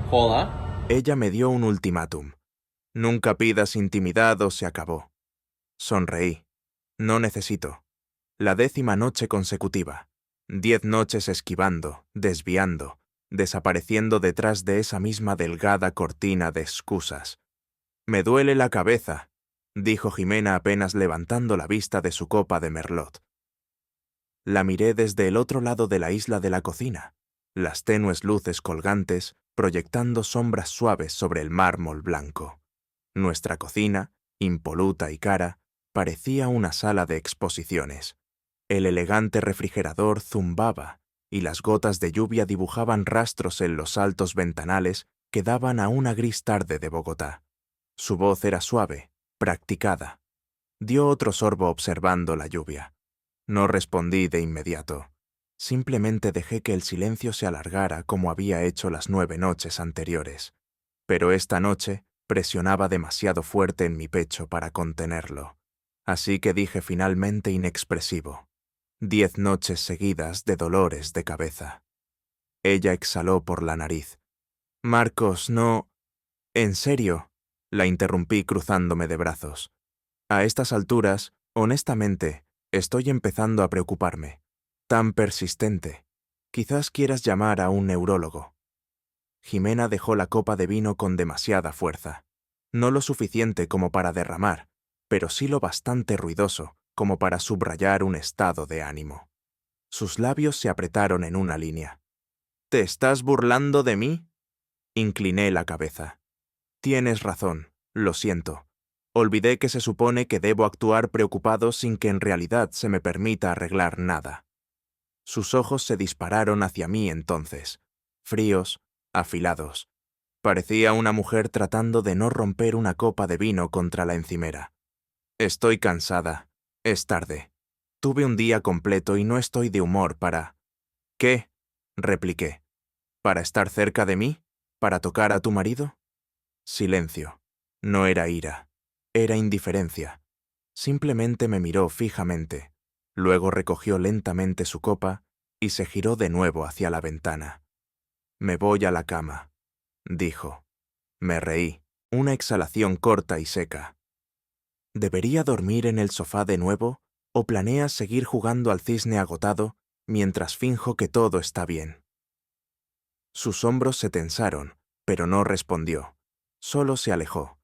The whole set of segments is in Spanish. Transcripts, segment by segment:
Hola. Ella me dio un ultimátum. Nunca pidas intimidad o se acabó. Sonreí. No necesito. La 10ª noche consecutiva. 10 noches esquivando, desviando, desapareciendo detrás de esa misma delgada cortina de excusas. «Me duele la cabeza», dijo Jimena apenas levantando la vista de su copa de merlot. La miré desde el otro lado de la isla de la cocina, las tenues luces colgantes proyectando sombras suaves sobre el mármol blanco. Nuestra cocina, impoluta y cara, parecía una sala de exposiciones. El elegante refrigerador zumbaba y las gotas de lluvia dibujaban rastros en los altos ventanales que daban a una gris tarde de Bogotá. Su voz era suave, practicada. Dio otro sorbo observando la lluvia. No respondí de inmediato. Simplemente dejé que el silencio se alargara como había hecho las 9 noches anteriores. Pero esta noche presionaba demasiado fuerte en mi pecho para contenerlo. Así que dije finalmente inexpresivo: 10 noches seguidas de dolores de cabeza. Ella exhaló por la nariz. «Marcos, no...» «¿En serio?», la interrumpí cruzándome de brazos. A estas alturas, honestamente, estoy empezando a preocuparme. Tan persistente. Quizás quieras llamar a un neurólogo. Jimena dejó la copa de vino con demasiada fuerza. No lo suficiente como para derramar, pero sí lo bastante ruidoso como para subrayar un estado de ánimo. Sus labios se apretaron en una línea. «¿Te estás burlando de mí?». Incliné la cabeza. «Tienes razón, lo siento. Olvidé que se supone que debo actuar preocupado sin que en realidad se me permita arreglar nada». Sus ojos se dispararon hacia mí entonces, fríos, afilados. Parecía una mujer tratando de no romper una copa de vino contra la encimera. «Estoy cansada. Es tarde. Tuve un día completo y no estoy de humor para...». «¿Qué?», repliqué. «¿Para estar cerca de mí? ¿Para tocar a tu marido?». Silencio. No era ira. Era indiferencia. Simplemente me miró fijamente. Luego recogió lentamente su copa y se giró de nuevo hacia la ventana. «Me voy a la cama», dijo. Me reí, una exhalación corta y seca. ¿Debería dormir en el sofá de nuevo o planeas seguir jugando al cisne agotado mientras finjo que todo está bien? Sus hombros se tensaron, pero no respondió. Solo se alejó.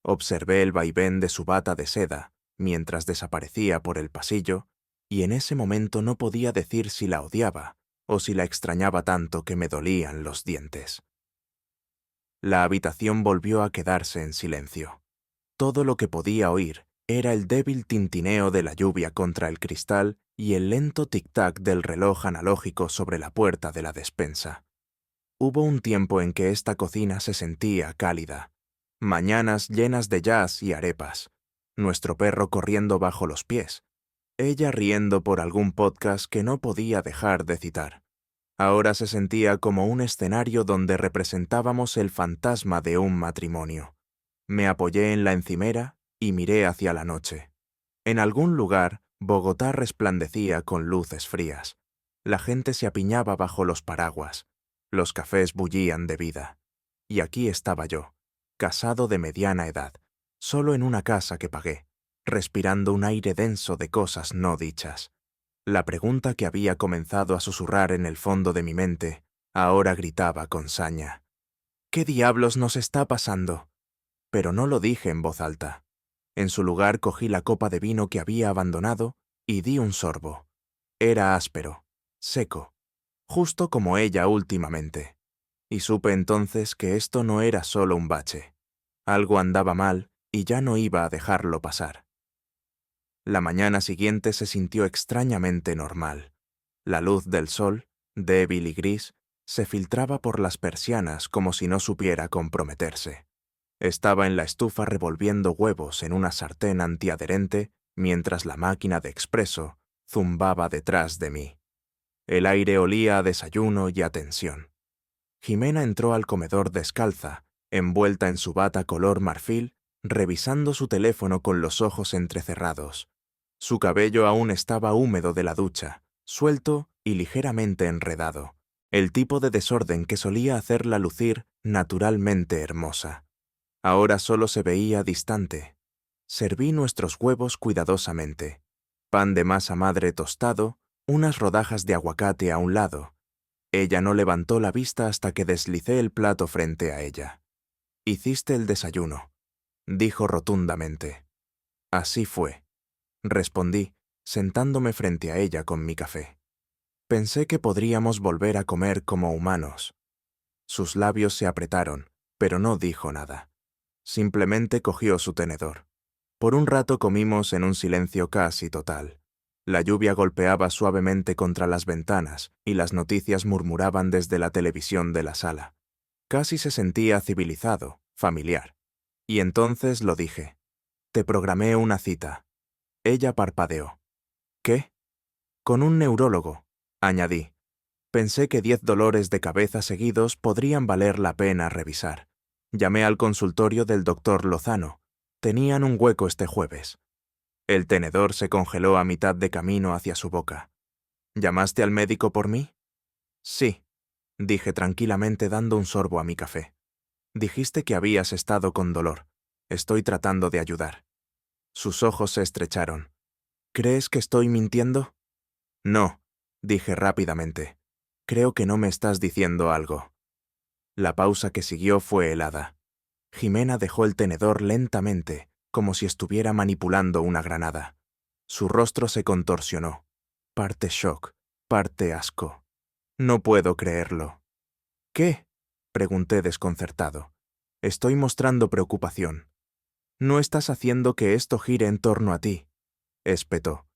Observé el vaivén de su bata de seda mientras desaparecía por el pasillo, y en ese momento no podía decir si la odiaba o si la extrañaba tanto que me dolían los dientes. La habitación volvió a quedarse en silencio. Todo lo que podía oír era el débil tintineo de la lluvia contra el cristal y el lento tic-tac del reloj analógico sobre la puerta de la despensa. Hubo un tiempo en que esta cocina se sentía cálida. Mañanas llenas de jazz y arepas. Nuestro perro corriendo bajo los pies. Ella riendo por algún podcast que no podía dejar de citar. Ahora se sentía como un escenario donde representábamos el fantasma de un matrimonio. Me apoyé en la encimera y miré hacia la noche. En algún lugar, Bogotá resplandecía con luces frías. La gente se apiñaba bajo los paraguas. Los cafés bullían de vida. Y aquí estaba yo, casado de mediana edad, solo en una casa que pagué, respirando un aire denso de cosas no dichas. La pregunta que había comenzado a susurrar en el fondo de mi mente, ahora gritaba con saña: «¿Qué diablos nos está pasando?». Pero no lo dije en voz alta. En su lugar cogí la copa de vino que había abandonado y di un sorbo. Era áspero, seco, justo como ella últimamente. Y supe entonces que esto no era solo un bache. Algo andaba mal y ya no iba a dejarlo pasar. La mañana siguiente se sintió extrañamente normal. La luz del sol, débil y gris, se filtraba por las persianas como si no supiera comprometerse. Estaba en la estufa revolviendo huevos en una sartén antiadherente mientras la máquina de expreso zumbaba detrás de mí. El aire olía a desayuno y a tensión. Jimena entró al comedor descalza, envuelta en su bata color marfil, revisando su teléfono con los ojos entrecerrados. Su cabello aún estaba húmedo de la ducha, suelto y ligeramente enredado, el tipo de desorden que solía hacerla lucir naturalmente hermosa. Ahora solo se veía distante. Serví nuestros huevos cuidadosamente. Pan de masa madre tostado, unas rodajas de aguacate a un lado. Ella no levantó la vista hasta que deslicé el plato frente a ella. «Hiciste el desayuno», dijo rotundamente. «Así fue», respondí, sentándome frente a ella con mi café. Pensé que podríamos volver a comer como humanos. Sus labios se apretaron, pero no dijo nada. Simplemente cogió su tenedor. Por un rato comimos en un silencio casi total. La lluvia golpeaba suavemente contra las ventanas y las noticias murmuraban desde la televisión de la sala. Casi se sentía civilizado, familiar. Y entonces lo dije. «Te programé una cita». Ella parpadeó. «¿Qué?» «Con un neurólogo», añadí. Pensé que 10 dolores de cabeza seguidos podrían valer la pena revisar. Llamé al consultorio del doctor Lozano. Tenían un hueco este jueves. El tenedor se congeló a mitad de camino hacia su boca. «¿Llamaste al médico por mí?» «Sí», dije tranquilamente dando un sorbo a mi café. «Dijiste que habías estado con dolor. Estoy tratando de ayudar». Sus ojos se estrecharon. «¿Crees que estoy mintiendo?» «No», dije rápidamente. «Creo que no me estás diciendo algo». La pausa que siguió fue helada. Jimena dejó el tenedor lentamente, como si estuviera manipulando una granada. Su rostro se contorsionó. Parte shock, parte asco. «No puedo creerlo». «¿Qué?», pregunté desconcertado. «Estoy mostrando preocupación». «No estás haciendo que esto gire en torno a ti», espetó.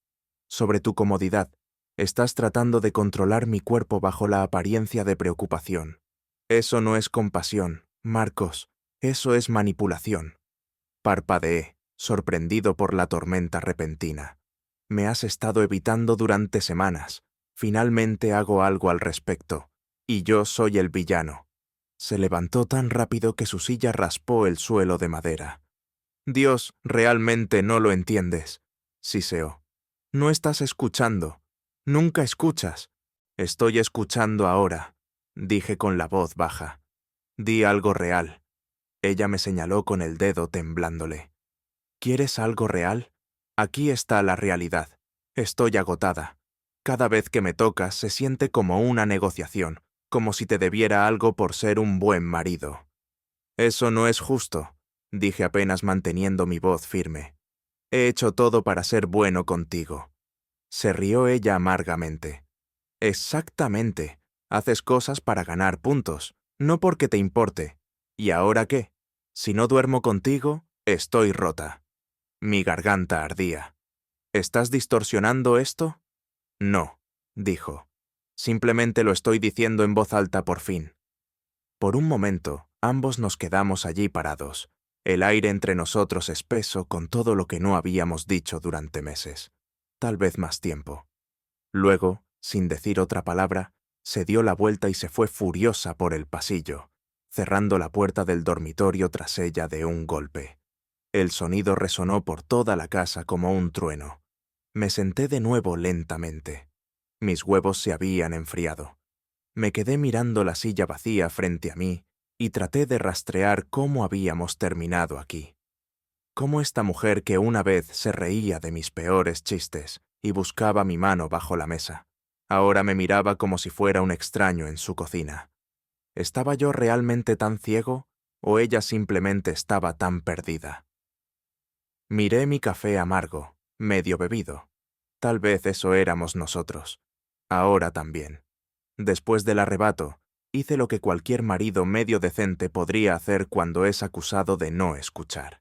«Sobre tu comodidad. Estás tratando de controlar mi cuerpo bajo la apariencia de preocupación. Eso no es compasión, Marcos. Eso es manipulación». Parpadeé, sorprendido por la tormenta repentina. «Me has estado evitando durante semanas. Finalmente hago algo al respecto. Y yo soy el villano». Se levantó tan rápido que su silla raspó el suelo de madera. «Dios, realmente no lo entiendes», siseó. «No estás escuchando. Nunca escuchas». «Estoy escuchando ahora», dije con la voz baja. «Di algo real». Ella me señaló con el dedo temblándole. «¿Quieres algo real? Aquí está la realidad. Estoy agotada. Cada vez que me tocas se siente como una negociación, como si te debiera algo por ser un buen marido». «Eso no es justo», dije apenas manteniendo mi voz firme. «He hecho todo para ser bueno contigo». Se rió ella amargamente. «Exactamente. Haces cosas para ganar puntos, no porque te importe. ¿Y ahora qué? Si no duermo contigo, estoy rota». Mi garganta ardía. «¿Estás distorsionando esto?» «No», dijo. «Simplemente lo estoy diciendo en voz alta por fin». Por un momento, ambos nos quedamos allí parados, el aire entre nosotros espeso con todo lo que no habíamos dicho durante meses, tal vez más tiempo. Luego, sin decir otra palabra, se dio la vuelta y se fue furiosa por el pasillo, cerrando la puerta del dormitorio tras ella de un golpe. El sonido resonó por toda la casa como un trueno. Me senté de nuevo lentamente. Mis huevos se habían enfriado. Me quedé mirando la silla vacía frente a mí y traté de rastrear cómo habíamos terminado aquí. Cómo esta mujer que una vez se reía de mis peores chistes y buscaba mi mano bajo la mesa, ahora me miraba como si fuera un extraño en su cocina. ¿Estaba yo realmente tan ciego o ella simplemente estaba tan perdida? Miré mi café amargo, medio bebido. Tal vez eso éramos nosotros. Ahora también. Después del arrebato, hice lo que cualquier marido medio decente podría hacer cuando es acusado de no escuchar.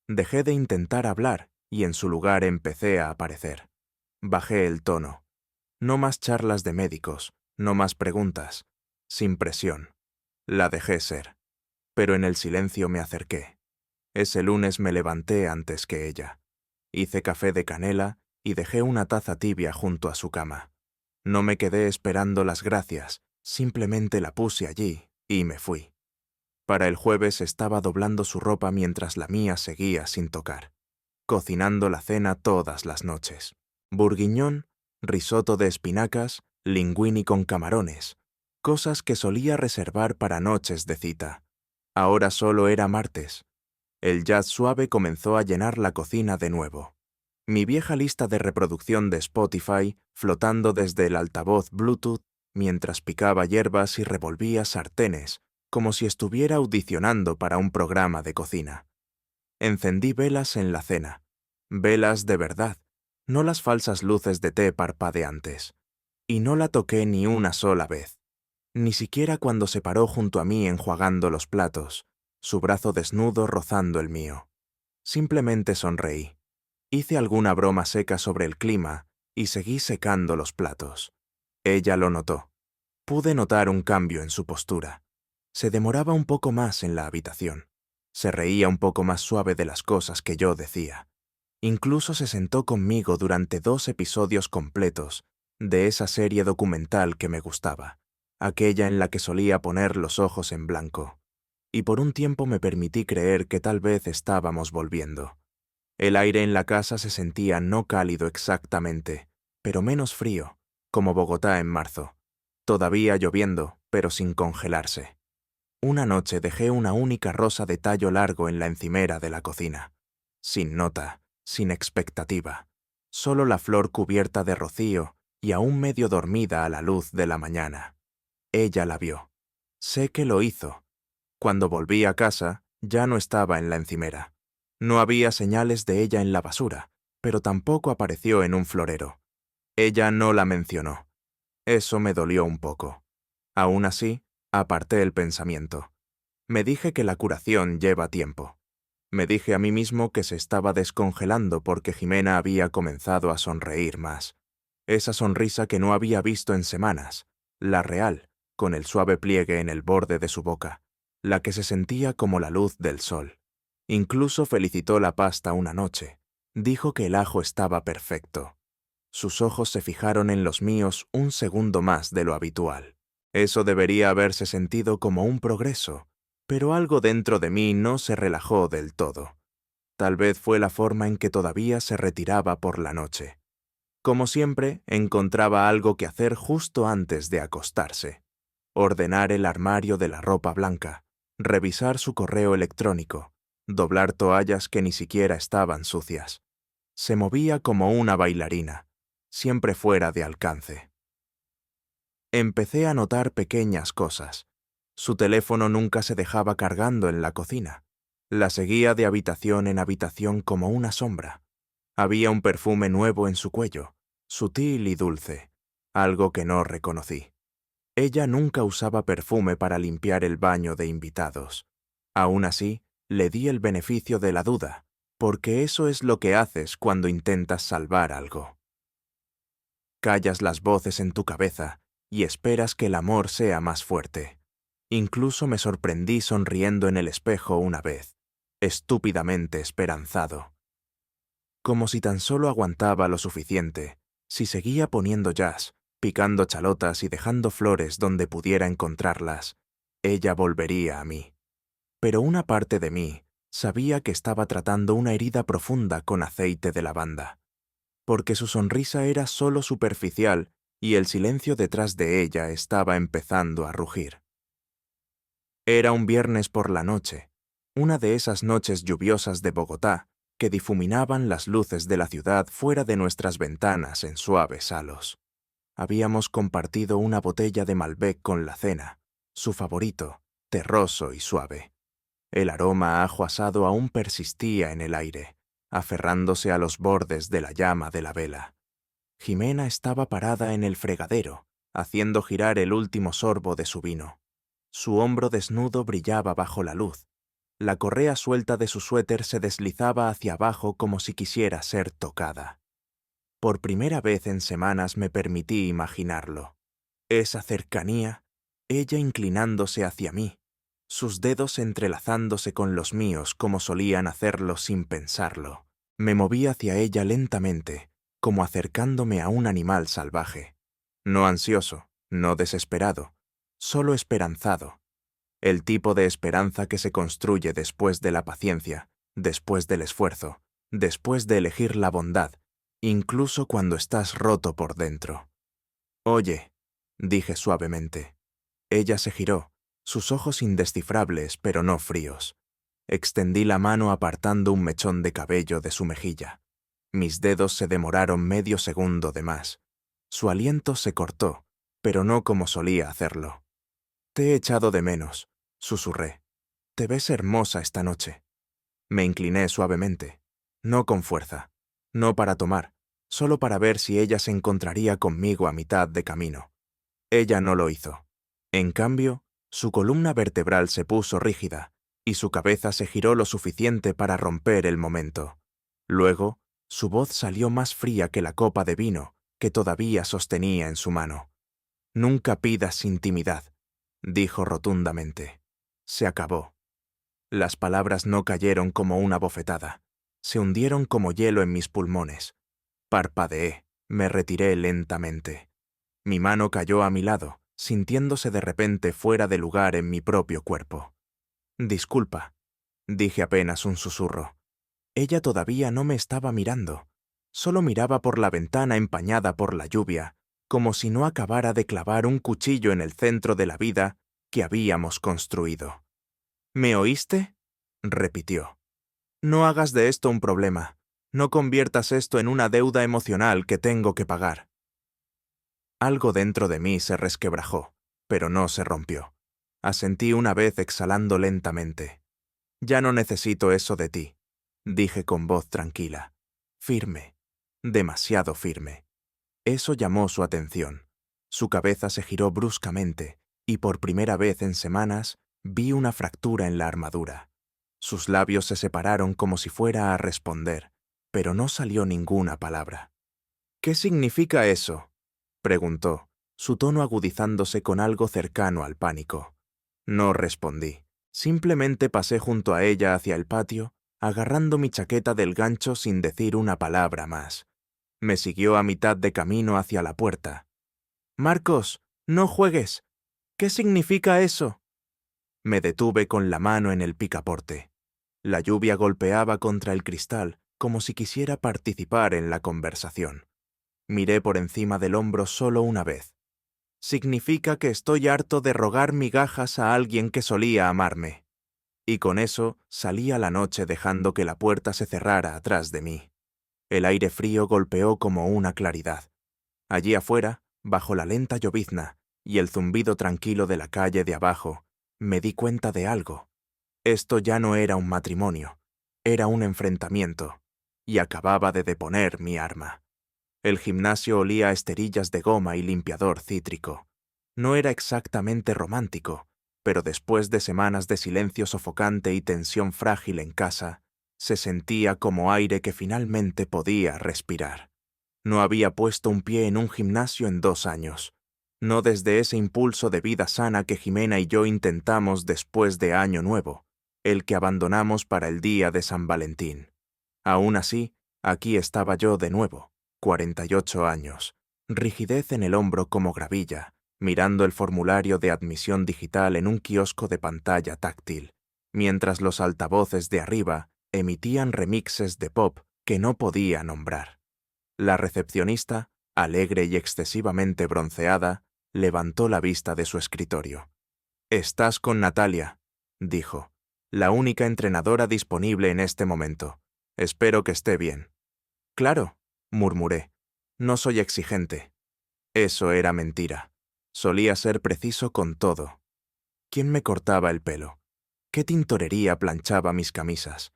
Dejé de intentar hablar y en su lugar empecé a aparecer. Bajé el tono. No más charlas de médicos, no más preguntas. Sin presión. La dejé ser. Pero en el silencio me acerqué. Ese lunes me levanté antes que ella. Hice café de canela y dejé una taza tibia junto a su cama. No me quedé esperando las gracias, simplemente la puse allí y me fui. Para el jueves estaba doblando su ropa mientras la mía seguía sin tocar, cocinando la cena todas las noches. Bourguignon, risotto de espinacas, linguini con camarones, cosas que solía reservar para noches de cita. Ahora solo era martes. El jazz suave comenzó a llenar la cocina de nuevo. Mi vieja lista de reproducción de Spotify flotando desde el altavoz Bluetooth mientras picaba hierbas y revolvía sartenes, como si estuviera audicionando para un programa de cocina. Encendí velas en la cena. Velas de verdad, no las falsas luces de té parpadeantes. Y no la toqué ni una sola vez. Ni siquiera cuando se paró junto a mí enjuagando los platos, su brazo desnudo rozando el mío. Simplemente sonreí. Hice alguna broma seca sobre el clima y seguí secando los platos. Ella lo notó. Pude notar un cambio en su postura. Se demoraba un poco más en la habitación. Se reía un poco más suave de las cosas que yo decía. Incluso se sentó conmigo durante 2 episodios completos de esa serie documental que me gustaba, aquella en la que solía poner los ojos en blanco. Y por un tiempo me permití creer que tal vez estábamos volviendo. El aire en la casa se sentía no cálido exactamente, pero menos frío, como Bogotá en marzo. Todavía lloviendo, pero sin congelarse. Una noche dejé una única rosa de tallo largo en la encimera de la cocina. Sin nota, sin expectativa. Solo la flor cubierta de rocío y aún medio dormida a la luz de la mañana. Ella la vio. Sé que lo hizo. Cuando volví a casa, ya no estaba en la encimera. No había señales de ella en la basura, pero tampoco apareció en un florero. Ella no la mencionó. Eso me dolió un poco. Aún así, aparté el pensamiento. Me dije que la curación lleva tiempo. Me dije a mí mismo que se estaba descongelando porque Jimena había comenzado a sonreír más. Esa sonrisa que no había visto en semanas, la real, con el suave pliegue en el borde de su boca, la que se sentía como la luz del sol. Incluso felicitó la pasta una noche. Dijo que el ajo estaba perfecto. Sus ojos se fijaron en los míos un segundo más de lo habitual. Eso debería haberse sentido como un progreso, pero algo dentro de mí no se relajó del todo. Tal vez fue la forma en que todavía se retiraba por la noche. Como siempre, encontraba algo que hacer justo antes de acostarse. Ordenar el armario de la ropa blanca, revisar su correo electrónico, doblar toallas que ni siquiera estaban sucias. Se movía como una bailarina, siempre fuera de alcance. Empecé a notar pequeñas cosas. Su teléfono nunca se dejaba cargando en la cocina. La seguía de habitación en habitación como una sombra. Había un perfume nuevo en su cuello, sutil y dulce, algo que no reconocí. Ella nunca usaba perfume para limpiar el baño de invitados. Aún así, le di el beneficio de la duda, porque eso es lo que haces cuando intentas salvar algo. Callas las voces en tu cabeza y esperas que el amor sea más fuerte. Incluso me sorprendí sonriendo en el espejo una vez, estúpidamente esperanzado. Como si tan solo aguantaba lo suficiente, si seguía poniendo jazz, picando chalotas y dejando flores donde pudiera encontrarlas, ella volvería a mí. Pero una parte de mí sabía que estaba tratando una herida profunda con aceite de lavanda, porque su sonrisa era solo superficial y el silencio detrás de ella estaba empezando a rugir. Era un viernes por la noche, una de esas noches lluviosas de Bogotá que difuminaban las luces de la ciudad fuera de nuestras ventanas en suaves halos. Habíamos compartido una botella de Malbec con la cena, su favorito, terroso y suave. El aroma a ajo asado aún persistía en el aire, aferrándose a los bordes de la llama de la vela. Jimena estaba parada en el fregadero, haciendo girar el último sorbo de su vino. Su hombro desnudo brillaba bajo la luz. La correa suelta de su suéter se deslizaba hacia abajo como si quisiera ser tocada. Por primera vez en semanas me permití imaginarlo. Esa cercanía, ella inclinándose hacia mí, sus dedos entrelazándose con los míos como solían hacerlo sin pensarlo. Me moví hacia ella lentamente, como acercándome a un animal salvaje. No ansioso, no desesperado, solo esperanzado. El tipo de esperanza que se construye después de la paciencia, después del esfuerzo, después de elegir la bondad, incluso cuando estás roto por dentro. «Oye», dije suavemente, Ella se giró, sus ojos indescifrables pero no fríos. Extendí la mano apartando un mechón de cabello de su mejilla. Mis dedos se demoraron medio segundo de más. Su aliento se cortó, pero no como solía hacerlo. «Te he echado de menos», susurré. «Te ves hermosa esta noche». Me incliné suavemente, no con fuerza, no para tomar, solo para ver si ella se encontraría conmigo a mitad de camino. Ella no lo hizo. En cambio, su columna vertebral se puso rígida y su cabeza se giró lo suficiente para romper el momento. Luego, su voz salió más fría que la copa de vino que todavía sostenía en su mano. «Nunca pidas intimidad», dijo rotundamente. Se acabó. Las palabras no cayeron como una bofetada. Se hundieron como hielo en mis pulmones. Parpadeé, me retiré lentamente. Mi mano cayó a mi lado, sintiéndose de repente fuera de lugar en mi propio cuerpo. «Disculpa», dije apenas un susurro. Ella todavía no me estaba mirando. Solo miraba por la ventana empañada por la lluvia, como si no acabara de clavar un cuchillo en el centro de la vida que habíamos construido. «¿Me oíste?», repitió. «No hagas de esto un problema. No conviertas esto en una deuda emocional que tengo que pagar». Algo dentro de mí se resquebrajó, pero no se rompió. Asentí una vez exhalando lentamente. «Ya no necesito eso de ti», dije con voz tranquila. Firme. Demasiado firme. Eso llamó su atención. Su cabeza se giró bruscamente, y por primera vez en semanas vi una fractura en la armadura. Sus labios se separaron como si fuera a responder, pero no salió ninguna palabra. «¿Qué significa eso?», preguntó, su tono agudizándose con algo cercano al pánico. No respondí. Simplemente pasé junto a ella hacia el patio, agarrando mi chaqueta del gancho sin decir una palabra más. Me siguió a mitad de camino hacia la puerta. «Marcos, no juegues. ¿Qué significa eso?». Me detuve con la mano en el picaporte. La lluvia golpeaba contra el cristal como si quisiera participar en la conversación. Miré por encima del hombro solo una vez. «Significa que estoy harto de rogar migajas a alguien que solía amarme». Y con eso salí a la noche dejando que la puerta se cerrara atrás de mí. El aire frío golpeó como una claridad. Allí afuera, bajo la lenta llovizna y el zumbido tranquilo de la calle de abajo, me di cuenta de algo. Esto ya no era un matrimonio, era un enfrentamiento, y acababa de deponer mi arma. El gimnasio olía a esterillas de goma y limpiador cítrico. No era exactamente romántico, pero después de semanas de silencio sofocante y tensión frágil en casa, se sentía como aire que finalmente podía respirar. No había puesto un pie en un gimnasio en 2 años. No desde ese impulso de vida sana que Jimena y yo intentamos después de Año Nuevo, el que abandonamos para el día de San Valentín. Aún así, aquí estaba yo de nuevo, 48 años, rigidez en el hombro como gravilla, mirando el formulario de admisión digital en un kiosco de pantalla táctil, mientras los altavoces de arriba emitían remixes de pop que no podía nombrar. La recepcionista, alegre y excesivamente bronceada, levantó la vista de su escritorio. «Estás con Natalia», dijo, «la única entrenadora disponible en este momento. Espero que esté bien». «Claro», murmuré, «no soy exigente». Eso era mentira. Solía ser preciso con todo. ¿Quién me cortaba el pelo? ¿Qué tintorería planchaba mis camisas?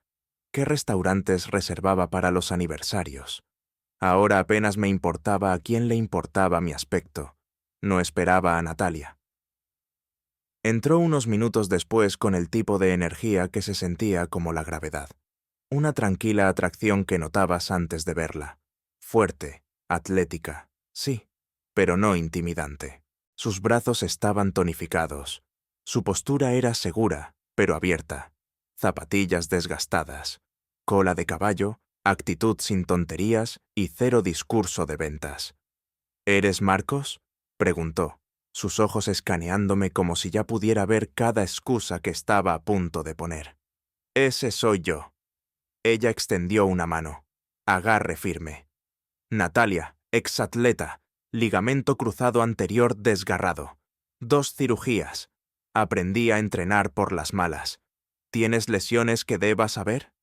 ¿Qué restaurantes reservaba para los aniversarios? Ahora apenas me importaba a quién le importaba mi aspecto. No esperaba a Natalia. Entró unos minutos después con el tipo de energía que se sentía como la gravedad. Una tranquila atracción que notabas antes de verla. Fuerte, atlética, sí, pero no intimidante. Sus brazos estaban tonificados. Su postura era segura, pero abierta. Zapatillas desgastadas. Cola de caballo, actitud sin tonterías y cero discurso de ventas. «¿Eres Marcos?», preguntó, sus ojos escaneándome como si ya pudiera ver cada excusa que estaba a punto de poner. «Ese soy yo». Ella extendió una mano. Agarre firme. «Natalia, exatleta, ligamento cruzado anterior desgarrado. 2 cirugías. Aprendí a entrenar por las malas. ¿Tienes lesiones que debas saber?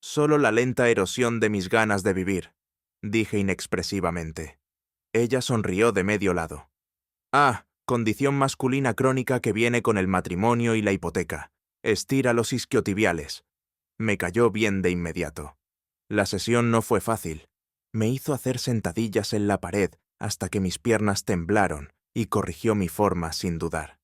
Solo la lenta erosión de mis ganas de vivir, dije inexpresivamente. Ella sonrió de medio lado. Ah, condición masculina crónica que viene con el matrimonio y la hipoteca. Estira los isquiotibiales. Me cayó bien de inmediato. La sesión no fue fácil. Me hizo hacer sentadillas en la pared hasta que mis piernas temblaron y corrigió mi forma sin dudar.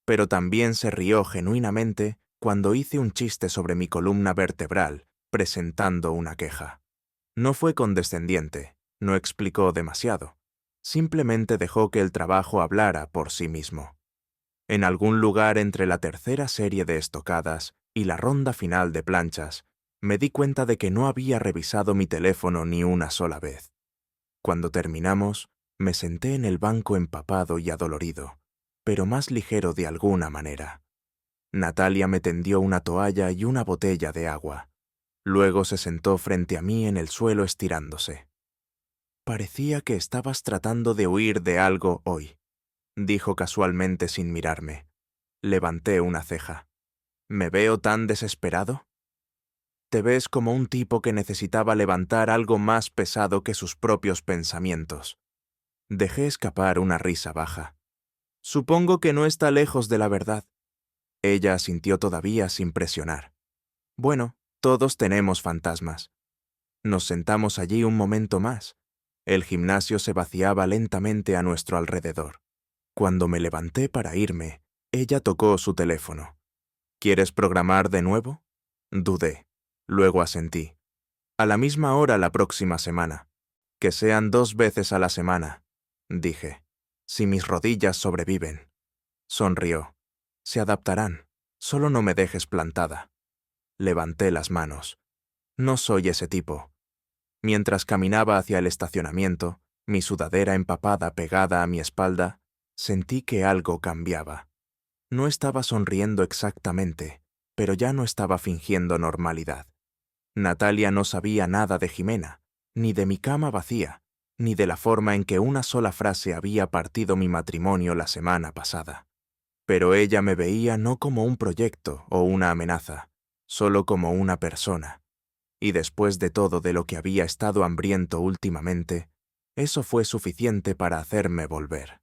Pero también se rió genuinamente cuando hice un chiste sobre mi columna vertebral, presentando una queja. No fue condescendiente, no explicó demasiado. Simplemente dejó que el trabajo hablara por sí mismo. En algún lugar entre la tercera serie de estocadas y la ronda final de planchas, me di cuenta de que no había revisado mi teléfono ni una sola vez. Cuando terminamos, me senté en el banco empapado y adolorido, pero más ligero de alguna manera. Natalia me tendió una toalla y una botella de agua. Luego se sentó frente a mí en el suelo estirándose. Parecía que estabas tratando de huir de algo hoy, dijo casualmente sin mirarme. Levanté una ceja. ¿Me veo tan desesperado? Te ves como un tipo que necesitaba levantar algo más pesado que sus propios pensamientos. Dejé escapar una risa baja. Supongo que no está lejos de la verdad. Ella asintió todavía sin presionar. Bueno, todos tenemos fantasmas. Nos sentamos allí un momento más. El gimnasio se vaciaba lentamente a nuestro alrededor. Cuando me levanté para irme, ella tocó su teléfono. ¿Quieres programar de nuevo? Dudé. Luego asentí. A la misma hora la próxima semana. Que sean 2 veces a la semana, dije. Si mis rodillas sobreviven. Sonrió. Se adaptarán. Solo no me dejes plantada. Levanté las manos. No soy ese tipo. Mientras caminaba hacia el estacionamiento, mi sudadera empapada pegada a mi espalda, sentí que algo cambiaba. No estaba sonriendo exactamente, pero ya no estaba fingiendo normalidad. Natalia no sabía nada de Jimena, ni de mi cama vacía, ni de la forma en que una sola frase había partido mi matrimonio la semana pasada. Pero ella me veía no como un proyecto o una amenaza, solo como una persona. Y después de todo de lo que había estado hambriento últimamente, eso fue suficiente para hacerme volver.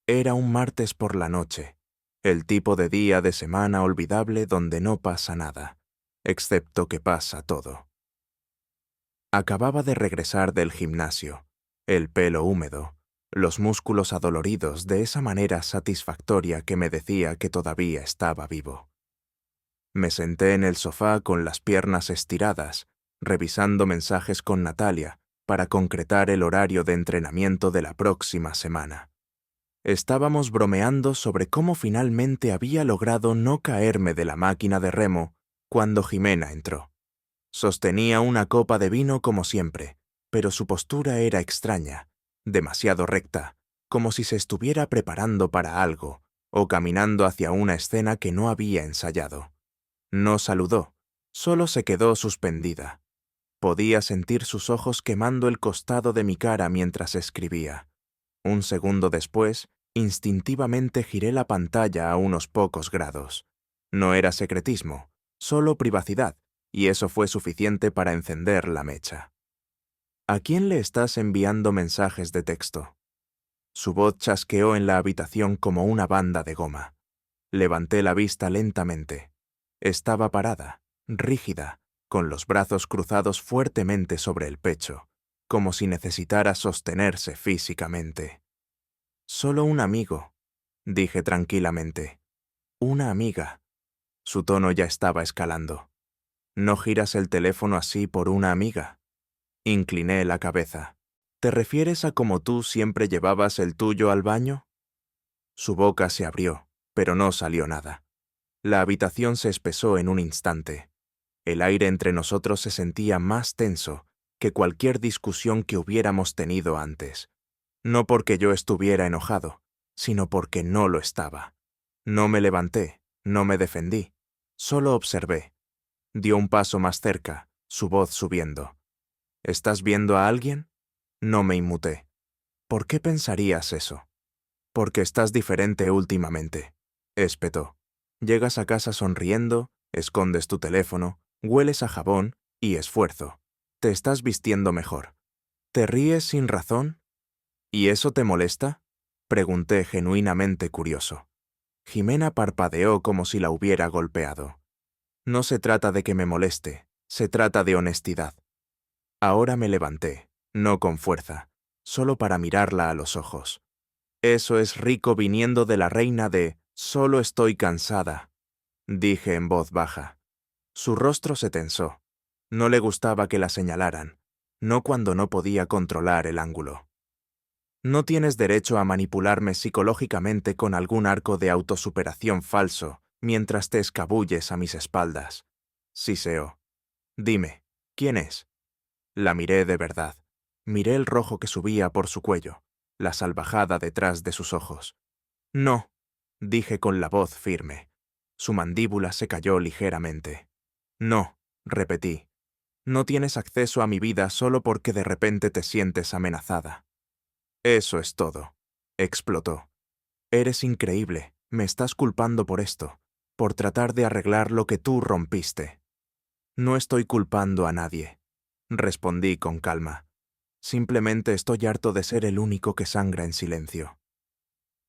Era un martes por la noche, el tipo de día de semana olvidable donde no pasa nada, excepto que pasa todo. Acababa de regresar del gimnasio, el pelo húmedo, los músculos adoloridos de esa manera satisfactoria que me decía que todavía estaba vivo. Me senté en el sofá con las piernas estiradas, revisando mensajes con Natalia para concretar el horario de entrenamiento de la próxima semana. Estábamos bromeando sobre cómo finalmente había logrado no caerme de la máquina de remo cuando Jimena entró. Sostenía una copa de vino como siempre, pero su postura era extraña, demasiado recta, como si se estuviera preparando para algo o caminando hacia una escena que no había ensayado. No saludó, solo se quedó suspendida. Podía sentir sus ojos quemando el costado de mi cara mientras escribía. Un segundo después, instintivamente giré la pantalla a unos pocos grados. No era secretismo, solo privacidad, y eso fue suficiente para encender la mecha. ¿A quién le estás enviando mensajes de texto? Su voz chasqueó en la habitación como una banda de goma. Levanté la vista lentamente. Estaba parada, rígida, con los brazos cruzados fuertemente sobre el pecho, como si necesitara sostenerse físicamente. Solo un amigo, dije tranquilamente. Una amiga. Su tono ya estaba escalando. ¿No giras el teléfono así por una amiga? Incliné la cabeza. ¿Te refieres a cómo tú siempre llevabas el tuyo al baño? Su boca se abrió, pero no salió nada. La habitación se espesó en un instante. El aire entre nosotros se sentía más tenso que cualquier discusión que hubiéramos tenido antes. No porque yo estuviera enojado, sino porque no lo estaba. No me levanté, no me defendí, solo observé. Dio un paso más cerca, su voz subiendo. ¿Estás viendo a alguien? No me inmuté. ¿Por qué pensarías eso? Porque estás diferente últimamente, espetó. Llegas a casa sonriendo, escondes tu teléfono, hueles a jabón y esfuerzo. Te estás vistiendo mejor. ¿Te ríes sin razón? ¿Y eso te molesta? Pregunté genuinamente curioso. Jimena parpadeó como si la hubiera golpeado. No se trata de que me moleste, se trata de honestidad. Ahora me levanté, no con fuerza, solo para mirarla a los ojos. Eso es rico viniendo de la reina de «Solo estoy cansada», dije en voz baja. Su rostro se tensó. No le gustaba que la señalaran, no cuando no podía controlar el ángulo. No tienes derecho a manipularme psicológicamente con algún arco de autosuperación falso mientras te escabulles a mis espaldas. Siseó. Dime, ¿quién es? La miré de verdad. Miré el rojo que subía por su cuello, la salvajada detrás de sus ojos. No, dije con la voz firme. Su mandíbula se cayó ligeramente. No, repetí. No tienes acceso a mi vida solo porque de repente te sientes amenazada. Eso es todo, explotó. Eres increíble, me estás culpando por esto, por tratar de arreglar lo que tú rompiste. No estoy culpando a nadie, respondí con calma. Simplemente estoy harto de ser el único que sangra en silencio.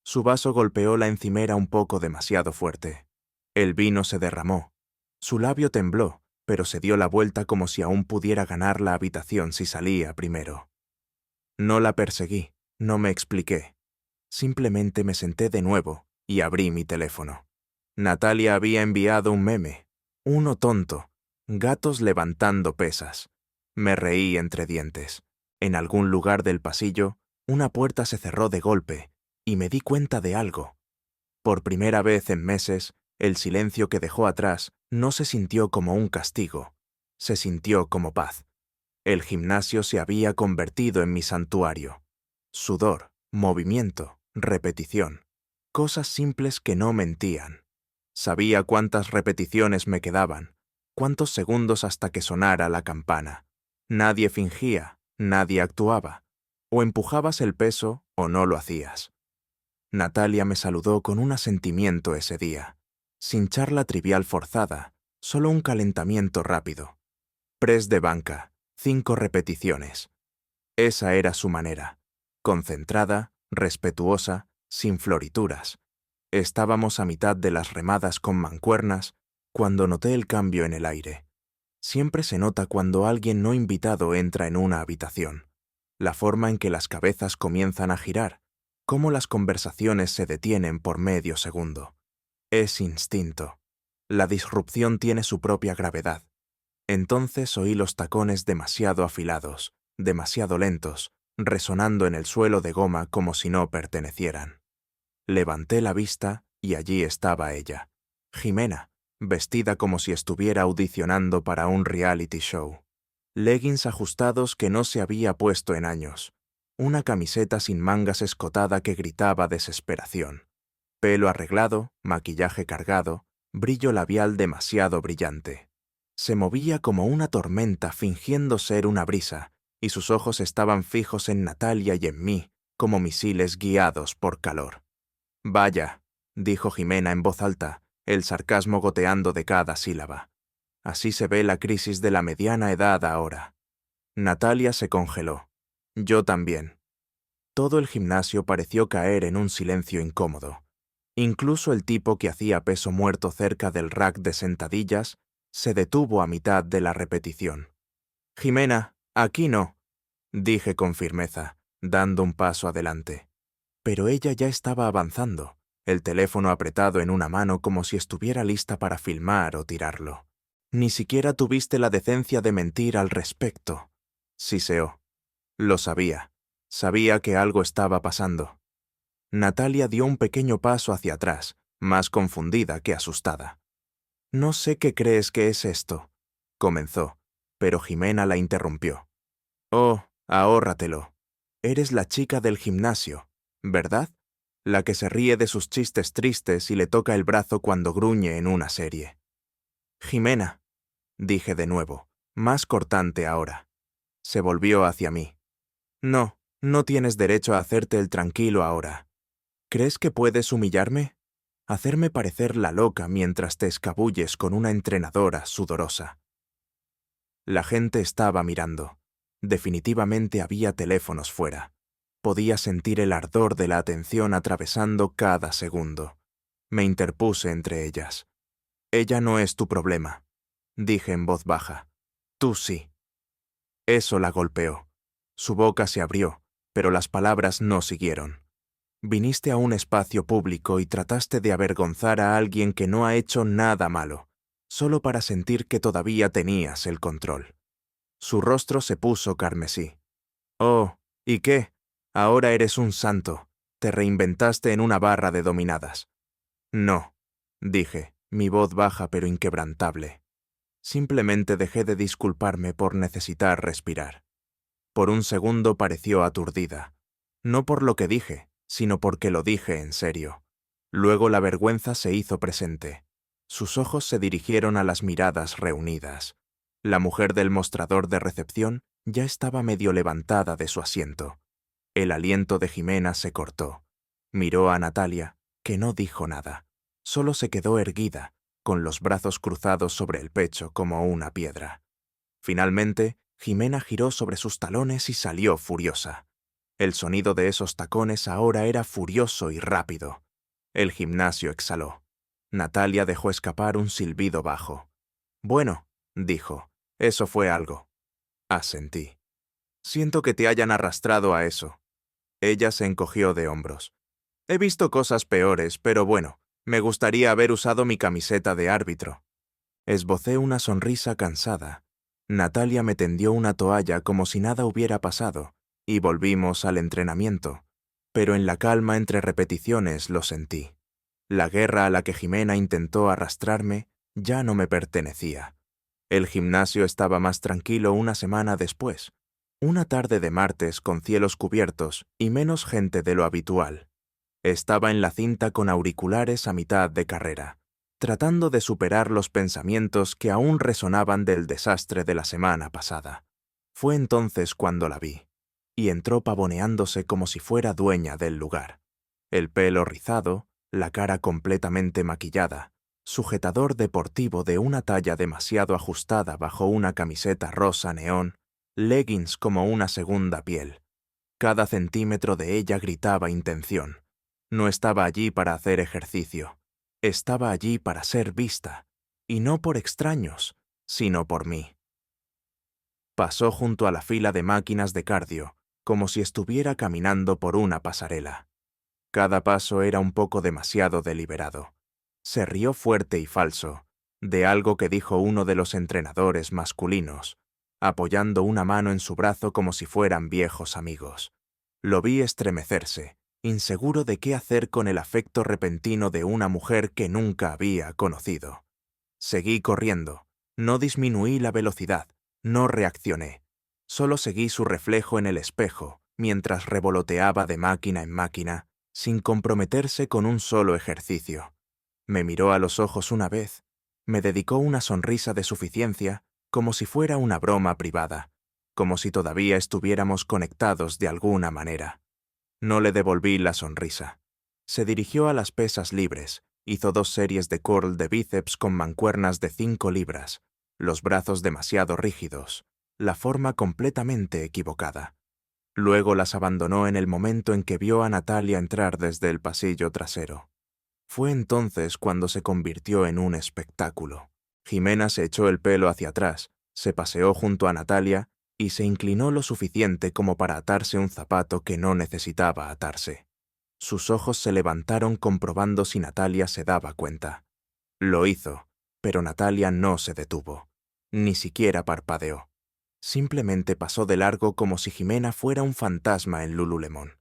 Su vaso golpeó la encimera un poco demasiado fuerte. El vino se derramó. Su labio tembló, pero se dio la vuelta como si aún pudiera ganar la habitación si salía primero. No la perseguí, no me expliqué. Simplemente me senté de nuevo y abrí mi teléfono. Natalia había enviado un meme, uno tonto, gatos levantando pesas. Me reí entre dientes. En algún lugar del pasillo, una puerta se cerró de golpe y me di cuenta de algo. Por primera vez en meses, el silencio que dejó atrás no se sintió como un castigo, se sintió como paz. El gimnasio se había convertido en mi santuario. Sudor, movimiento, repetición. Cosas simples que no mentían. Sabía cuántas repeticiones me quedaban, cuántos segundos hasta que sonara la campana. Nadie fingía, nadie actuaba. O empujabas el peso o no lo hacías. Natalia me saludó con un asentimiento ese día, sin charla trivial forzada, solo un calentamiento rápido. Press de banca, 5 repeticiones. Esa era su manera, concentrada, respetuosa, sin florituras. Estábamos a mitad de las remadas con mancuernas cuando noté el cambio en el aire. Siempre se nota cuando alguien no invitado entra en una habitación. La forma en que las cabezas comienzan a girar, cómo las conversaciones se detienen por medio segundo. Es instinto. La disrupción tiene su propia gravedad. Entonces oí los tacones demasiado afilados, demasiado lentos, resonando en el suelo de goma como si no pertenecieran. Levanté la vista y allí estaba ella, Jimena, vestida como si estuviera audicionando para un reality show. Leggings ajustados que no se había puesto en años, una camiseta sin mangas escotada que gritaba desesperación, pelo arreglado, maquillaje cargado, brillo labial demasiado brillante. Se movía como una tormenta fingiendo ser una brisa, y sus ojos estaban fijos en Natalia y en mí, como misiles guiados por calor. «Vaya», dijo Jimena en voz alta, el sarcasmo goteando de cada sílaba. «Así se ve la crisis de la mediana edad ahora». Natalia se congeló. Yo también. Todo el gimnasio pareció caer en un silencio incómodo. Incluso el tipo que hacía peso muerto cerca del rack de sentadillas se detuvo a mitad de la repetición. «Jimena, aquí no», dije con firmeza, dando un paso adelante. Pero ella ya estaba avanzando, el teléfono apretado en una mano como si estuviera lista para filmar o tirarlo. «Ni siquiera tuviste la decencia de mentir al respecto», siseó. Lo sabía. Sabía que algo estaba pasando. Natalia dio un pequeño paso hacia atrás, más confundida que asustada. «No sé qué crees que es esto», comenzó, pero Jimena la interrumpió. «Oh, ahórratelo. Eres la chica del gimnasio, ¿verdad? La que se ríe de sus chistes tristes y le toca el brazo cuando gruñe en una serie». «Jimena», dije de nuevo, más cortante ahora. Se volvió hacia mí. «No, no tienes derecho a hacerte el tranquilo ahora». ¿Crees que puedes humillarme? Hacerme parecer la loca mientras te escabulles con una entrenadora sudorosa. La gente estaba mirando. Definitivamente había teléfonos fuera. Podía sentir el ardor de la atención atravesando cada segundo. Me interpuse entre ellas. Ella no es tu problema, dije en voz baja. Tú sí. Eso la golpeó. Su boca se abrió, pero las palabras no siguieron. Viniste a un espacio público y trataste de avergonzar a alguien que no ha hecho nada malo, solo para sentir que todavía tenías el control. Su rostro se puso carmesí. Oh, ¿y qué? Ahora eres un santo. Te reinventaste en una barra de dominadas. No, dije, mi voz baja pero inquebrantable. Simplemente dejé de disculparme por necesitar respirar. Por un segundo pareció aturdida. No por lo que dije, sino porque lo dije en serio. Luego la vergüenza se hizo presente. Sus ojos se dirigieron a las miradas reunidas. La mujer del mostrador de recepción ya estaba medio levantada de su asiento. El aliento de Jimena se cortó. Miró a Natalia, que no dijo nada. Solo se quedó erguida, con los brazos cruzados sobre el pecho como una piedra. Finalmente, Jimena giró sobre sus talones y salió furiosa. El sonido de esos tacones ahora era furioso y rápido. El gimnasio exhaló. Natalia dejó escapar un silbido bajo. Bueno, dijo, eso fue algo. Asentí. Siento que te hayan arrastrado a eso. Ella se encogió de hombros. He visto cosas peores, pero bueno, me gustaría haber usado mi camiseta de árbitro. Esbocé una sonrisa cansada. Natalia me tendió una toalla como si nada hubiera pasado, y volvimos al entrenamiento. Pero en la calma entre repeticiones lo sentí. La guerra a la que Jimena intentó arrastrarme ya no me pertenecía. El gimnasio estaba más tranquilo una semana después. Una tarde de martes con cielos cubiertos y menos gente de lo habitual. Estaba en la cinta con auriculares a mitad de carrera, tratando de superar los pensamientos que aún resonaban del desastre de la semana pasada. Fue entonces cuando la vi, y entró pavoneándose como si fuera dueña del lugar. El pelo rizado, la cara completamente maquillada, sujetador deportivo de una talla demasiado ajustada bajo una camiseta rosa neón, leggings como una segunda piel. Cada centímetro de ella gritaba intención. No estaba allí para hacer ejercicio. Estaba allí para ser vista, y no por extraños, sino por mí. Pasó junto a la fila de máquinas de cardio, como si estuviera caminando por una pasarela. Cada paso era un poco demasiado deliberado. Se rió fuerte y falso, de algo que dijo uno de los entrenadores masculinos, apoyando una mano en su brazo como si fueran viejos amigos. Lo vi estremecerse, inseguro de qué hacer con el afecto repentino de una mujer que nunca había conocido. Seguí corriendo, no disminuí la velocidad, no reaccioné. Solo seguí su reflejo en el espejo, mientras revoloteaba de máquina en máquina, sin comprometerse con un solo ejercicio. Me miró a los ojos una vez, me dedicó una sonrisa de suficiencia, como si fuera una broma privada, como si todavía estuviéramos conectados de alguna manera. No le devolví la sonrisa. Se dirigió a las pesas libres, hizo 2 series de curl de bíceps con mancuernas de 5 libras, los brazos demasiado rígidos, la forma completamente equivocada. Luego las abandonó en el momento en que vio a Natalia entrar desde el pasillo trasero. Fue entonces cuando se convirtió en un espectáculo. Jimena se echó el pelo hacia atrás, se paseó junto a Natalia y se inclinó lo suficiente como para atarse un zapato que no necesitaba atarse. Sus ojos se levantaron comprobando si Natalia se daba cuenta. Lo hizo, pero Natalia no se detuvo. Ni siquiera parpadeó. Simplemente pasó de largo como si Jimena fuera un fantasma en Lululemon.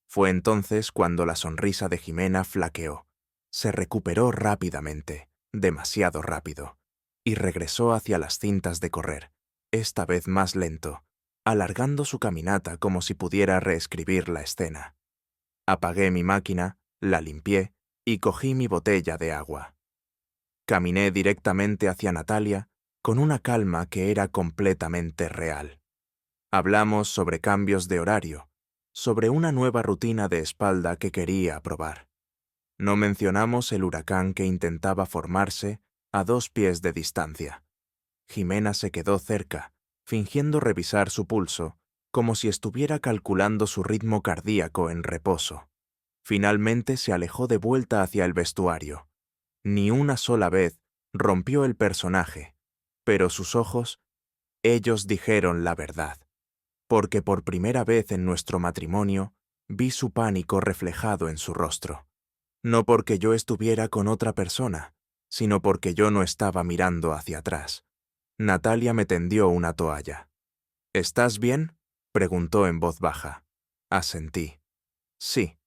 Fue entonces cuando la sonrisa de Jimena flaqueó. Se recuperó rápidamente, demasiado rápido, y regresó hacia las cintas de correr, esta vez más lento, alargando su caminata como si pudiera reescribir la escena. Apagué mi máquina, la limpié y cogí mi botella de agua. Caminé directamente hacia Natalia con una calma que era completamente real. Hablamos sobre cambios de horario, sobre una nueva rutina de espalda que quería probar. No mencionamos el huracán que intentaba formarse a 2 pies de distancia. Jimena se quedó cerca, fingiendo revisar su pulso, como si estuviera calculando su ritmo cardíaco en reposo. Finalmente se alejó de vuelta hacia el vestuario. Ni una sola vez rompió el personaje, pero sus ojos, ellos dijeron la verdad. Porque por primera vez en nuestro matrimonio vi su pánico reflejado en su rostro. No porque yo estuviera con otra persona, sino porque yo no estaba mirando hacia atrás. Natalia me tendió una toalla. ¿Estás bien?, preguntó en voz baja. Asentí. Sí.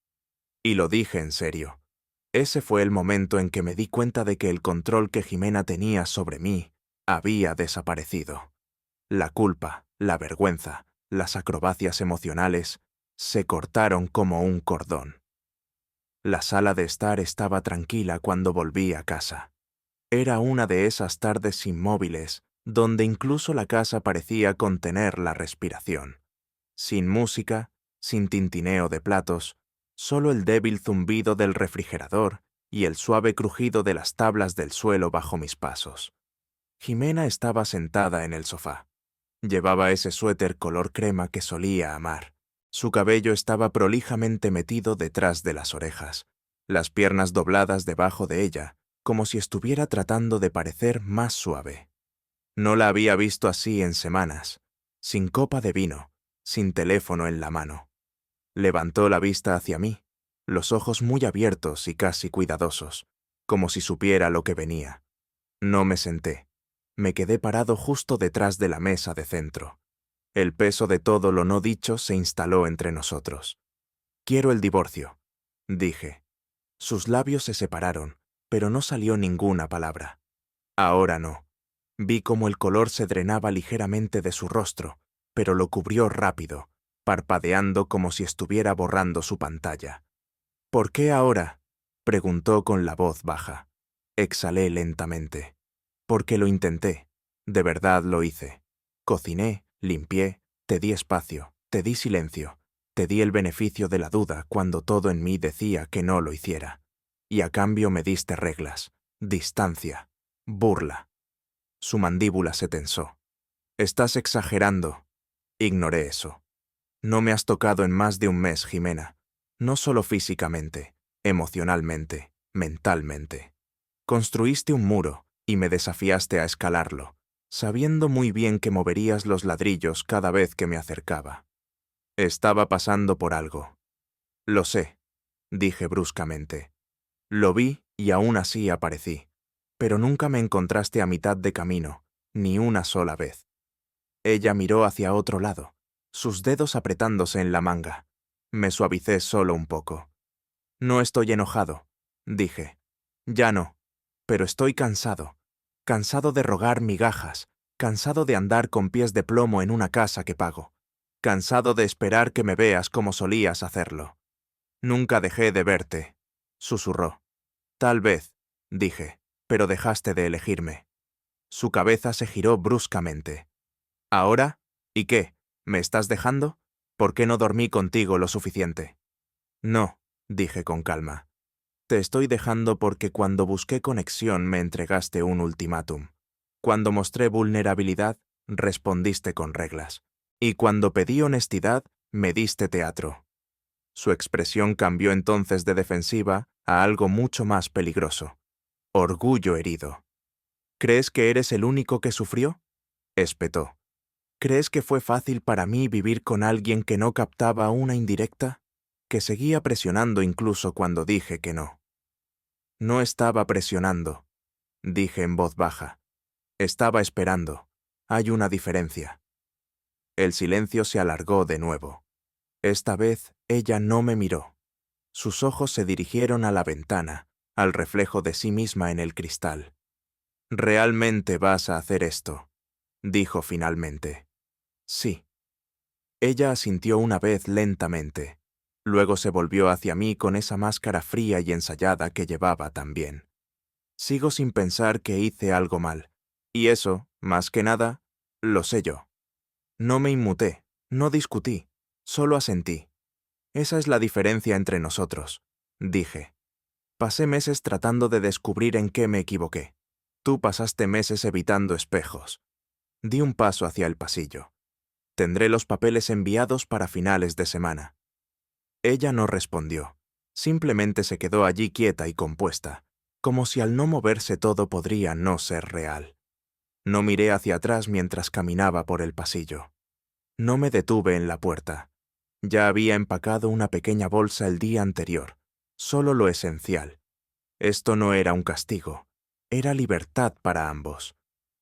Y lo dije en serio. Ese fue el momento en que me di cuenta de que el control que Jimena tenía sobre mí había desaparecido. La culpa, la vergüenza, las acrobacias emocionales se cortaron como un cordón. La sala de estar estaba tranquila cuando volví a casa. Era una de esas tardes inmóviles donde incluso la casa parecía contener la respiración. Sin música, sin tintineo de platos, solo el débil zumbido del refrigerador y el suave crujido de las tablas del suelo bajo mis pasos. Jimena estaba sentada en el sofá. Llevaba ese suéter color crema que solía amar. Su cabello estaba prolijamente metido detrás de las orejas, las piernas dobladas debajo de ella, como si estuviera tratando de parecer más suave. No la había visto así en semanas, sin copa de vino, sin teléfono en la mano. Levantó la vista hacia mí, los ojos muy abiertos y casi cuidadosos, como si supiera lo que venía. No me senté. Me quedé parado justo detrás de la mesa de centro. El peso de todo lo no dicho se instaló entre nosotros. Quiero el divorcio, dije. Sus labios se separaron, pero no salió ninguna palabra. Ahora no. Vi cómo el color se drenaba ligeramente de su rostro, pero lo cubrió rápido, parpadeando como si estuviera borrando su pantalla. ¿Por qué ahora?, preguntó con la voz baja. Exhalé lentamente. Porque lo intenté. De verdad lo hice. Cociné, limpié, te di espacio, te di silencio, te di el beneficio de la duda cuando todo en mí decía que no lo hiciera. Y a cambio me diste reglas, distancia, burla. Su mandíbula se tensó. Estás exagerando. Ignoré eso. No me has tocado en más de un mes, Jimena. No solo físicamente, emocionalmente, mentalmente. Construiste un muro y me desafiaste a escalarlo, sabiendo muy bien que moverías los ladrillos cada vez que me acercaba. Estaba pasando por algo. Lo sé, dije bruscamente. Lo vi y aún así aparecí, pero nunca me encontraste a mitad de camino, ni una sola vez. Ella miró hacia otro lado, sus dedos apretándose en la manga. Me suavicé solo un poco. No estoy enojado, dije. Ya no, pero estoy cansado. Cansado de rogar migajas, cansado de andar con pies de plomo en una casa que pago, cansado de esperar que me veas como solías hacerlo. Nunca dejé de verte, susurró. Tal vez, dije, pero dejaste de elegirme. Su cabeza se giró bruscamente. ¿Ahora? ¿Y qué? ¿Me estás dejando? ¿Por qué no dormí contigo lo suficiente? No, dije con calma. Te estoy dejando porque cuando busqué conexión me entregaste un ultimátum. Cuando mostré vulnerabilidad, respondiste con reglas. Y cuando pedí honestidad, me diste teatro. Su expresión cambió entonces de defensiva a algo mucho más peligroso. Orgullo herido. ¿Crees que eres el único que sufrió?, espetó. ¿Crees que fue fácil para mí vivir con alguien que no captaba una indirecta? Que seguía presionando incluso cuando dije que no. No estaba presionando, dije en voz baja. Estaba esperando. Hay una diferencia. El silencio se alargó de nuevo. Esta vez ella no me miró. Sus ojos se dirigieron a la ventana, al reflejo de sí misma en el cristal. ¿Realmente vas a hacer esto?, dijo finalmente. Sí. Ella asintió una vez lentamente. Luego se volvió hacia mí con esa máscara fría y ensayada que llevaba también. Sigo sin pensar que hice algo mal. Y eso, más que nada, lo sé yo. No me inmuté, no discutí, solo asentí. Esa es la diferencia entre nosotros, dije. Pasé meses tratando de descubrir en qué me equivoqué. Tú pasaste meses evitando espejos. Di un paso hacia el pasillo. Tendré los papeles enviados para finales de semana. Ella no respondió. Simplemente se quedó allí quieta y compuesta, como si al no moverse todo podría no ser real. No miré hacia atrás mientras caminaba por el pasillo. No me detuve en la puerta. Ya había empacado una pequeña bolsa el día anterior, solo lo esencial. Esto no era un castigo, era libertad para ambos.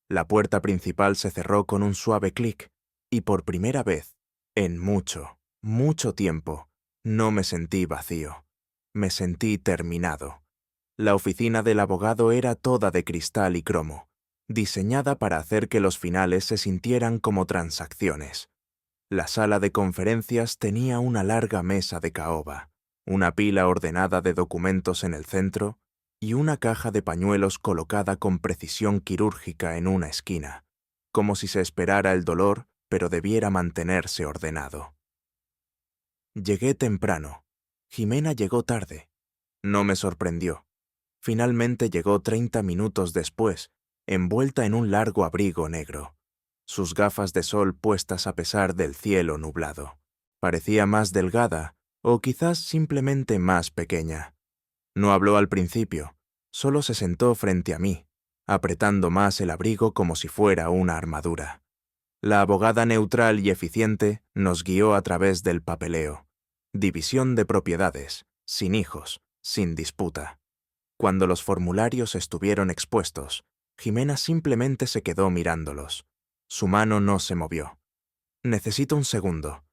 La puerta principal se cerró con un suave clic, y por primera vez, en mucho, mucho tiempo, no me sentí vacío. Me sentí terminado. La oficina del abogado era toda de cristal y cromo, diseñada para hacer que los finales se sintieran como transacciones. La sala de conferencias tenía una larga mesa de caoba, una pila ordenada de documentos en el centro y una caja de pañuelos colocada con precisión quirúrgica en una esquina, como si se esperara el dolor, pero debiera mantenerse ordenado. Llegué temprano. Jimena llegó tarde. No me sorprendió. Finalmente llegó 30 minutos después, envuelta en un largo abrigo negro, sus gafas de sol puestas a pesar del cielo nublado. Parecía más delgada, o quizás simplemente más pequeña. No habló al principio, solo se sentó frente a mí, apretando más el abrigo como si fuera una armadura. La abogada neutral y eficiente nos guió a través del papeleo. División de propiedades, sin hijos, sin disputa. Cuando los formularios estuvieron expuestos, Jimena simplemente se quedó mirándolos. Su mano no se movió. «Necesito un segundo»,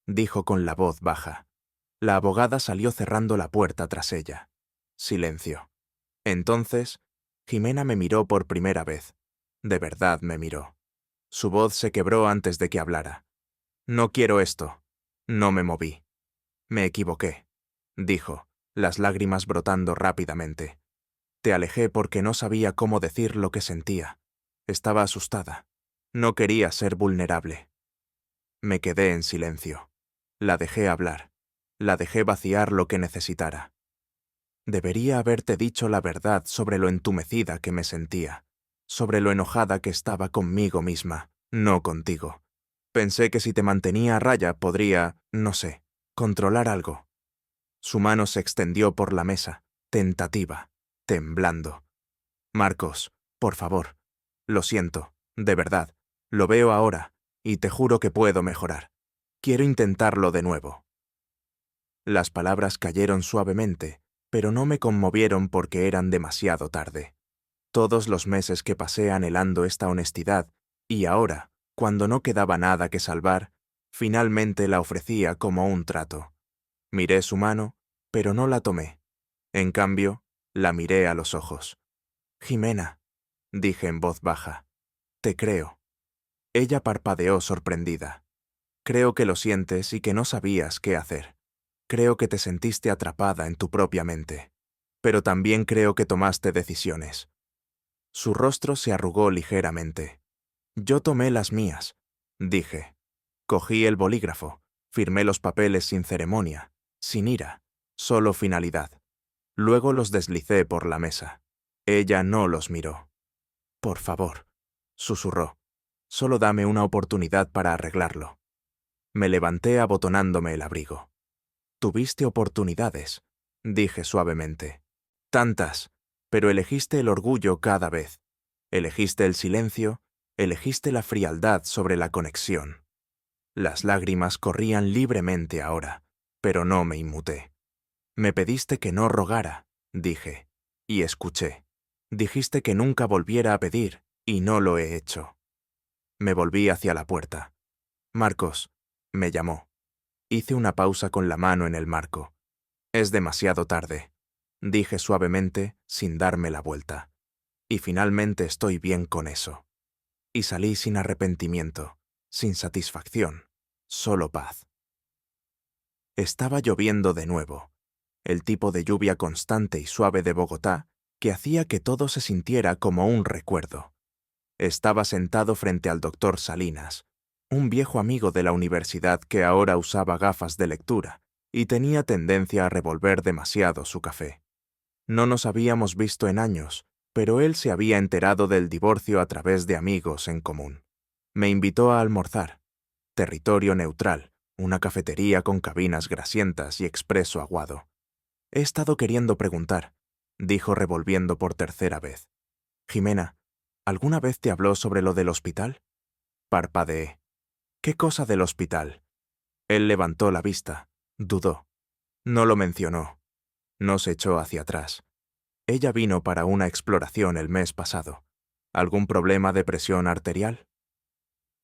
dijo con la voz baja. La abogada salió cerrando la puerta tras ella. Silencio. Entonces, Jimena me miró por primera vez. De verdad me miró. Su voz se quebró antes de que hablara. «No quiero esto». No me moví. «Me equivoqué», dijo, las lágrimas brotando rápidamente. «Te alejé porque no sabía cómo decir lo que sentía. Estaba asustada. No quería ser vulnerable». Me quedé en silencio. La dejé hablar. La dejé vaciar lo que necesitara. Debería haberte dicho la verdad sobre lo entumecida que me sentía, sobre lo enojada que estaba conmigo misma, no contigo. Pensé que si te mantenía a raya podría, no sé, controlar algo. Su mano se extendió por la mesa, tentativa, temblando. «Marcos, por favor. Lo siento, de verdad. Lo veo ahora, y te juro que puedo mejorar. Quiero intentarlo de nuevo». Las palabras cayeron suavemente, pero no me conmovieron porque eran demasiado tarde. Todos los meses que pasé anhelando esta honestidad, y ahora, cuando no quedaba nada que salvar, finalmente la ofrecía como un trato. Miré su mano, pero no la tomé. En cambio, la miré a los ojos. «Jimena», dije en voz baja, «te creo». Ella parpadeó sorprendida. «Creo que lo sientes y que no sabías qué hacer. Creo que te sentiste atrapada en tu propia mente. Pero también creo que tomaste decisiones». Su rostro se arrugó ligeramente. «Yo tomé las mías», dije. Cogí el bolígrafo, firmé los papeles sin ceremonia, sin ira, solo finalidad. Luego los deslicé por la mesa. Ella no los miró. «Por favor», susurró, «solo dame una oportunidad para arreglarlo». Me levanté abotonándome el abrigo. «Tuviste oportunidades», dije suavemente. «Tantas, pero elegiste el orgullo cada vez. Elegiste el silencio, elegiste la frialdad sobre la conexión». Las lágrimas corrían libremente ahora, pero no me inmuté. «Me pediste que no rogara», dije, y escuché. «Dijiste que nunca volviera a pedir, y no lo he hecho». Me volví hacia la puerta. «Marcos», me llamó. Hice una pausa con la mano en el marco. «Es demasiado tarde», dije suavemente, sin darme la vuelta. «Y finalmente estoy bien con eso». Y salí sin arrepentimiento, sin satisfacción, solo paz. Estaba lloviendo de nuevo, el tipo de lluvia constante y suave de Bogotá que hacía que todo se sintiera como un recuerdo. Estaba sentado frente al doctor Salinas, un viejo amigo de la universidad que ahora usaba gafas de lectura y tenía tendencia a revolver demasiado su café. No nos habíamos visto en años, pero él se había enterado del divorcio a través de amigos en común. Me invitó a almorzar. Territorio neutral, una cafetería con cabinas grasientas y expreso aguado. He estado queriendo preguntar, dijo revolviendo por tercera vez. Jimena, ¿alguna vez te habló sobre lo del hospital? Parpadeé. ¿Qué cosa del hospital? Él levantó la vista, dudó. No lo mencionó. Nos echó hacia atrás. Ella vino para una exploración el mes pasado. ¿Algún problema de presión arterial?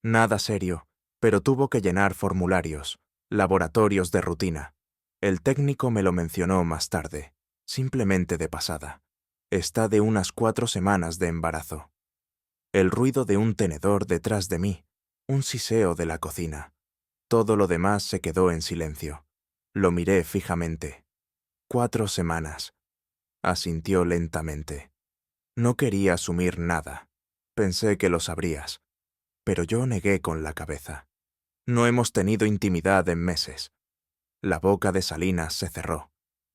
Nada serio, pero tuvo que llenar formularios, laboratorios de rutina. El técnico me lo mencionó más tarde, simplemente de pasada. Está de unas 4 semanas de embarazo. El ruido de un tenedor detrás de mí, un siseo de la cocina. Todo lo demás se quedó en silencio. Lo miré fijamente. 4 semanas. Asintió lentamente. No quería asumir nada. Pensé que lo sabrías. Pero yo negué con la cabeza. No hemos tenido intimidad en meses. La boca de Salinas se cerró.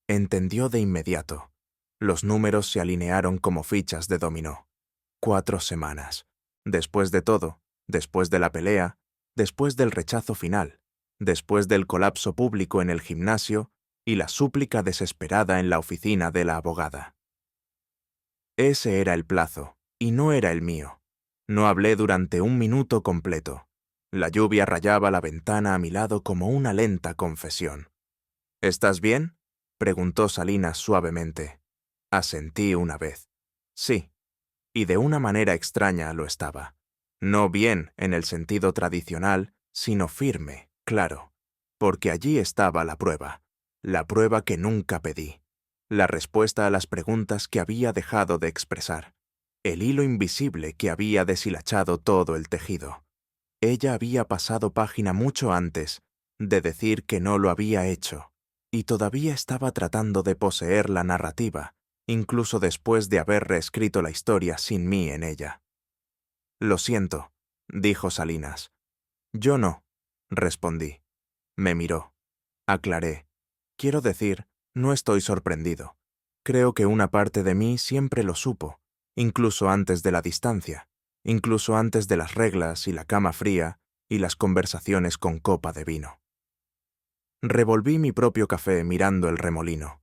Entendió de inmediato. Los números se alinearon como fichas de dominó. 4 semanas. Después de todo, después de la pelea, después del rechazo final, después del colapso público en el gimnasio y la súplica desesperada en la oficina de la abogada. Ese era el plazo, y no era el mío. No hablé durante 1 minuto completo. La lluvia rayaba la ventana a mi lado como una lenta confesión. ¿Estás bien?, preguntó Salinas suavemente. Asentí una vez. Sí, y de una manera extraña lo estaba. No bien en el sentido tradicional, sino firme, claro, porque allí estaba la prueba que nunca pedí, la respuesta a las preguntas que había dejado de expresar, el hilo invisible que había deshilachado todo el tejido. Ella había pasado página mucho antes de decir que no lo había hecho, y todavía estaba tratando de poseer la narrativa, incluso después de haber reescrito la historia sin mí en ella. Lo siento, dijo Salinas. Yo no, respondí. Me miró. Aclaré. Quiero decir, no estoy sorprendido. Creo que una parte de mí siempre lo supo, incluso antes de la distancia, incluso antes de las reglas y la cama fría y las conversaciones con copa de vino. Revolví mi propio café mirando el remolino.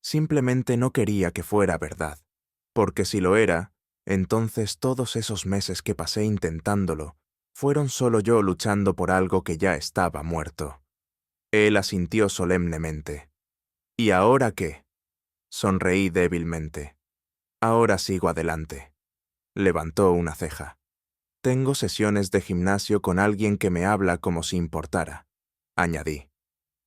Simplemente no quería que fuera verdad, porque si lo era, entonces todos esos meses que pasé intentándolo fueron solo yo luchando por algo que ya estaba muerto. Él asintió solemnemente. ¿Y ahora qué? Sonreí débilmente. Ahora sigo adelante. Levantó una ceja. Tengo sesiones de gimnasio con alguien que me habla como si importara, añadí.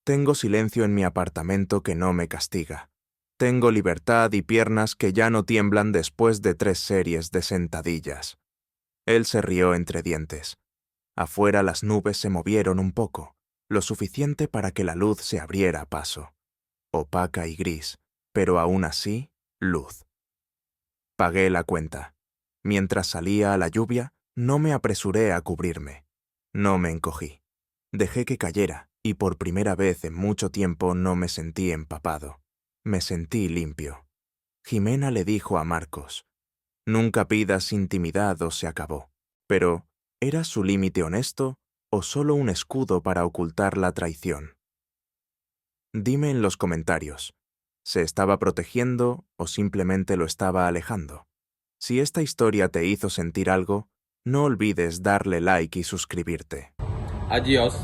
Tengo silencio en mi apartamento que no me castiga. Tengo libertad y piernas que ya no tiemblan después de 3 series de sentadillas. Él se rió entre dientes. Afuera las nubes se movieron un poco, lo suficiente para que la luz se abriera paso. Opaca y gris, pero aún así, luz. Pagué la cuenta. Mientras salía a la lluvia, no me apresuré a cubrirme. No me encogí. Dejé que cayera, y por primera vez en mucho tiempo no me sentí empapado. Me sentí limpio. Jimena le dijo a Marcos, «Nunca pidas intimidad o se acabó». Pero, ¿era su límite honesto o solo un escudo para ocultar la traición? Dime en los comentarios, ¿se estaba protegiendo o simplemente lo estaba alejando? Si esta historia te hizo sentir algo, no olvides darle like y suscribirte. Adiós.